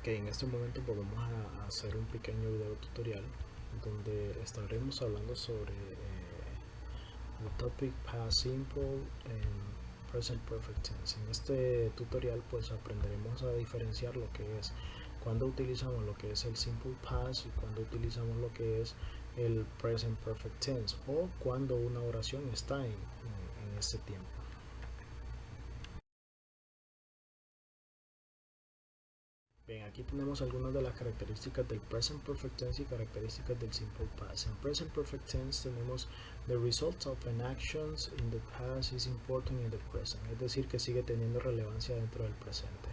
que en este momento pues vamos a hacer un pequeño video tutorial donde estaremos hablando sobre el topic past simple and present perfect tense. En este tutorial pues aprenderemos a diferenciar lo que es cuando utilizamos lo que es el simple past y cuando utilizamos lo que es el present perfect tense, o cuando una oración está en este tiempo. Bien, aquí tenemos algunas de las características del present perfect tense y características del simple past. En present perfect tense tenemos the result of an actions in the past is important in the present, es decir, que sigue teniendo relevancia dentro del presente.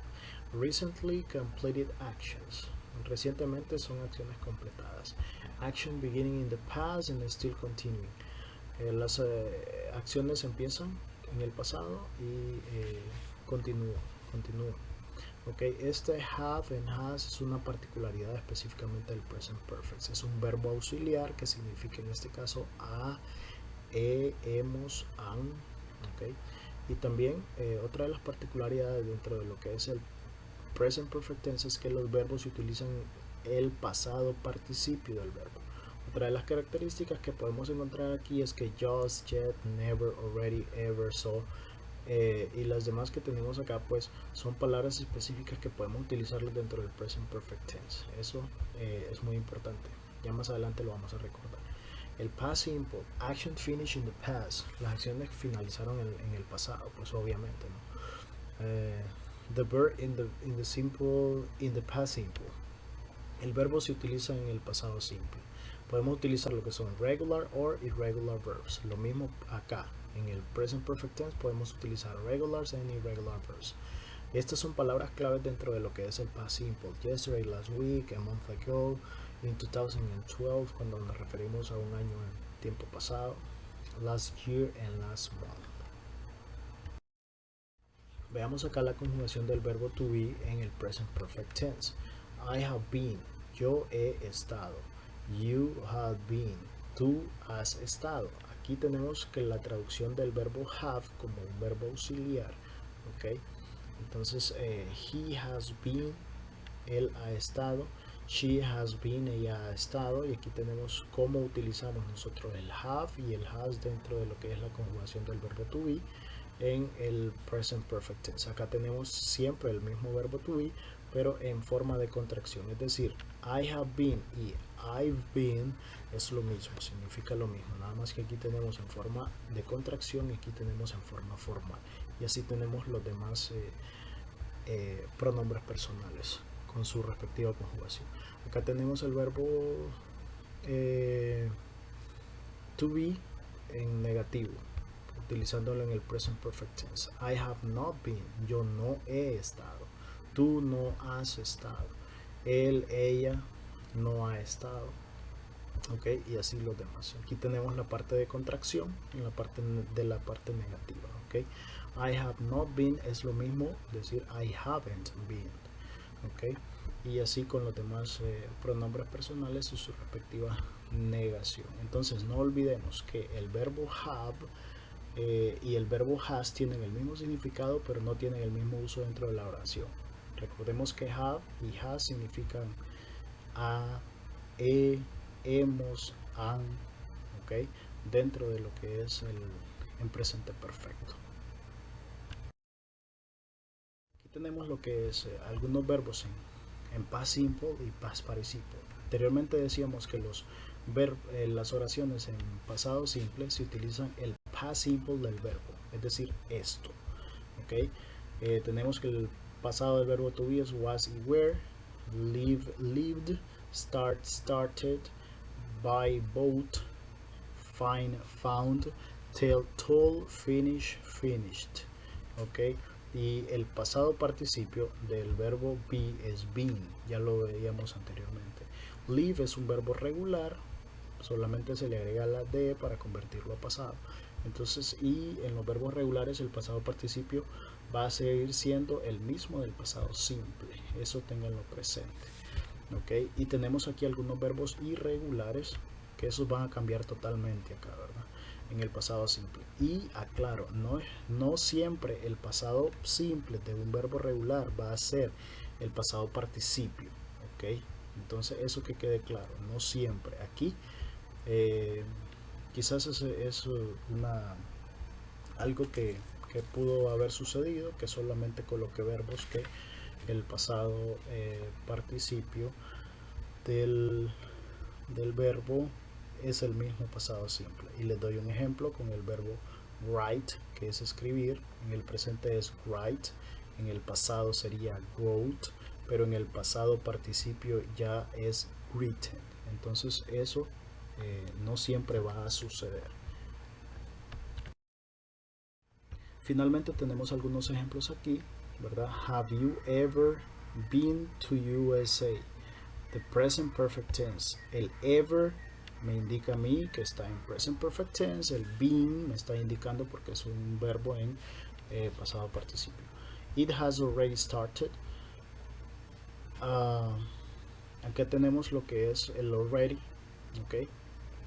Recently completed actions, recientemente son acciones completadas. Action beginning in the past and still continuing. Las acciones empiezan en el pasado y continúan. Okay, este have and has es una particularidad específicamente del present perfect. Es un verbo auxiliar que significa en este caso a, hemos, han. Okay. Y también otra de las particularidades dentro de lo que es el present perfect tense es que los verbos se utilizan el pasado participio del verbo. Otra de las características que podemos encontrar aquí es que just, yet, never, already, ever, so, y las demás que tenemos acá pues son palabras específicas que podemos utilizarlas dentro del present perfect tense. Eso es muy importante, ya más adelante lo vamos a recordar. El past simple, action finished in the past, las acciones finalizaron en el pasado, pues obviamente, ¿no? The verb in the past simple, el verbo se utiliza en el pasado simple. Podemos utilizar lo que son regular or irregular verbs. Lo mismo acá. En el present perfect tense podemos utilizar regulars and irregular verbs. Estas son palabras claves dentro de lo que es el past simple. Yesterday, last week, a month ago, in 2012, cuando nos referimos a un año en tiempo pasado, last year and last month. Veamos acá la conjugación del verbo to be en el present perfect tense. I have been, yo he estado. You have been, tú has estado. Aquí tenemos que la traducción del verbo have como un verbo auxiliar, ¿ok? Entonces, he has been, él ha estado. She has been, ella ha estado. Y aquí tenemos cómo utilizamos nosotros el have y el has dentro de lo que es la conjugación del verbo to be en el present perfect tense. Acá tenemos siempre el mismo verbo to be, pero en forma de contracción, es decir, I have been y I've been es lo mismo, significa lo mismo, nada más que aquí tenemos en forma de contracción y aquí tenemos en forma formal, y así tenemos los demás pronombres personales con su respectiva conjugación. Acá tenemos el verbo to be en negativo, utilizándolo en el present perfect tense. I have not been, yo no he estado. Tú no has estado. Él, ella no ha estado. Ok, y así los demás. Aquí tenemos la parte de contracción en la parte de la parte negativa. Ok, I have not been es lo mismo decir I haven't been. Ok, y así con los demás pronombres personales y su respectiva negación. Entonces no olvidemos que el verbo have y el verbo has tienen el mismo significado, pero no tienen el mismo uso dentro de la oración. Recordemos que have y has significan a, hemos, han, ¿ok? Dentro de lo que es el en presente perfecto. Aquí tenemos lo que es algunos verbos en past simple y past participle. Anteriormente decíamos que las oraciones en pasado simple se utilizan el past simple del verbo, es decir, esto. ¿Okay? Tenemos que el pasado del verbo to be es was y were, live, lived, start, started, buy, bought, find, found, tell, told, finish, finished. ¿Okay? Y el pasado participio del verbo be es been, ya lo veíamos anteriormente. Live es un verbo regular, solamente se le agrega la de para convertirlo a pasado. Entonces, y en los verbos regulares el pasado participio va a seguir siendo el mismo del pasado simple, eso ténganlo presente. ¿Okay? Y tenemos aquí algunos verbos irregulares que esos van a cambiar totalmente acá, ¿verdad? En el pasado simple. Y aclaro, no siempre el pasado simple de un verbo regular va a ser el pasado participio, ¿ok? Entonces eso que quede claro, no siempre. Aquí quizás es algo que pudo haber sucedido, que solamente coloque verbos que el pasado participio del verbo es el mismo pasado simple. Y les doy un ejemplo con el verbo write, que es escribir. En el presente es write, en el pasado sería wrote, pero en el pasado participio ya es written. Entonces eso no siempre va a suceder. Finalmente tenemos algunos ejemplos aquí, ¿verdad? Have you ever been to USA? The present perfect tense. El ever me indica a mí que está en present perfect tense. El been me está indicando porque es un verbo en pasado participio. It has already started. Aquí tenemos lo que es el already, ¿ok?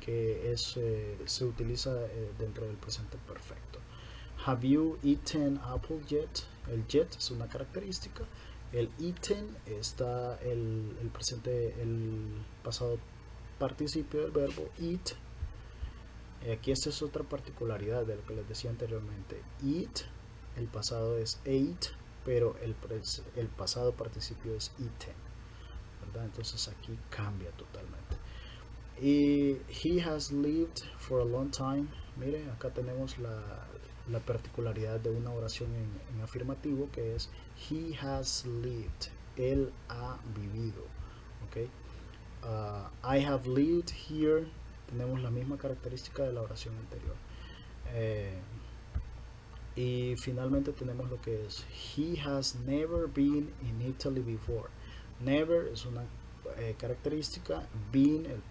Que es, se utiliza dentro del presente perfecto. Have you eaten apple yet? El yet es una característica. El eaten está el presente, el pasado participio del verbo eat. Aquí esta es otra particularidad de lo que les decía anteriormente. Eat, el pasado es ate, pero el pasado participio es eaten, ¿verdad? Entonces aquí cambia totalmente. Y he has lived for a long time. Miren, acá tenemos la particularidad de una oración en afirmativo, que es he has lived, él ha vivido, ¿ok? I have lived here, tenemos la misma característica de la oración anterior. Y finalmente tenemos lo que es he has never been in Italy before. Never es una característica, been el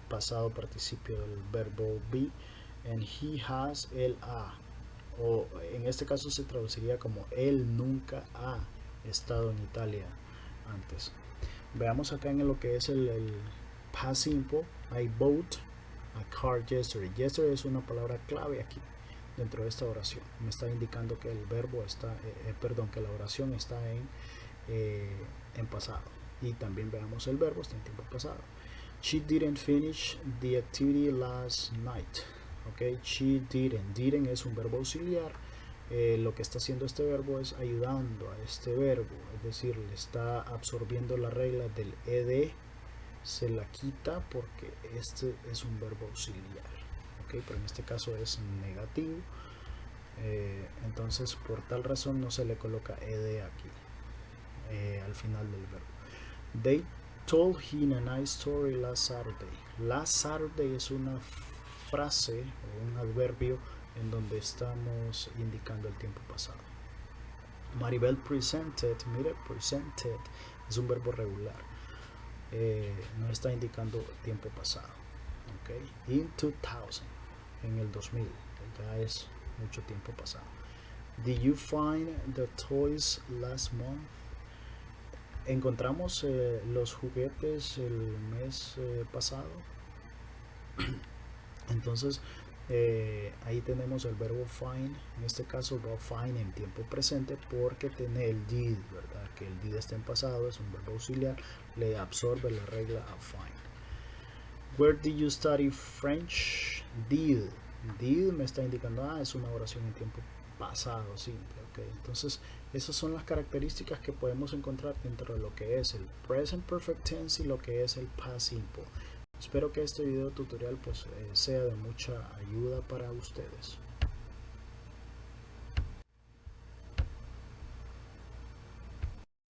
pasado participio del verbo be, and he has, él ha, o en este caso se traduciría como él nunca ha estado en Italia antes. Veamos acá en lo que es el past simple. I bought a car yesterday. Yesterday es una palabra clave aquí dentro de esta oración. Me está indicando que el verbo está, que la oración está en pasado. Y también veamos el verbo está en tiempo pasado. She didn't finish the activity last night. Okay, she didn't. Didn't es un verbo auxiliar. Lo que está haciendo este verbo es ayudando a este verbo, es decir, le está absorbiendo la regla del ed, se la quita porque este es un verbo auxiliar, okay, pero en este caso es negativo, entonces por tal razón no se le coloca ed aquí al final del verbo. They told him a nice story last Saturday. Last Saturday es una frase o un adverbio en donde estamos indicando el tiempo pasado. Maribel presented, mire, presented es un verbo regular, no está indicando tiempo pasado, okay. In 2000, en el 2000, ya es mucho tiempo pasado. Did you find the toys last month? Encontramos los juguetes el mes pasado. Entonces ahí tenemos el verbo find, en este caso va find en tiempo presente porque tiene el did, ¿verdad? Que el did está en pasado, es un verbo auxiliar, le absorbe la regla a find. Where did you study French? Did me está indicando, es una oración en tiempo pasado simple, okay. Entonces esas son las características que podemos encontrar dentro de lo que es el present perfect tense y lo que es el past simple. Espero que este video tutorial pues sea de mucha ayuda para ustedes.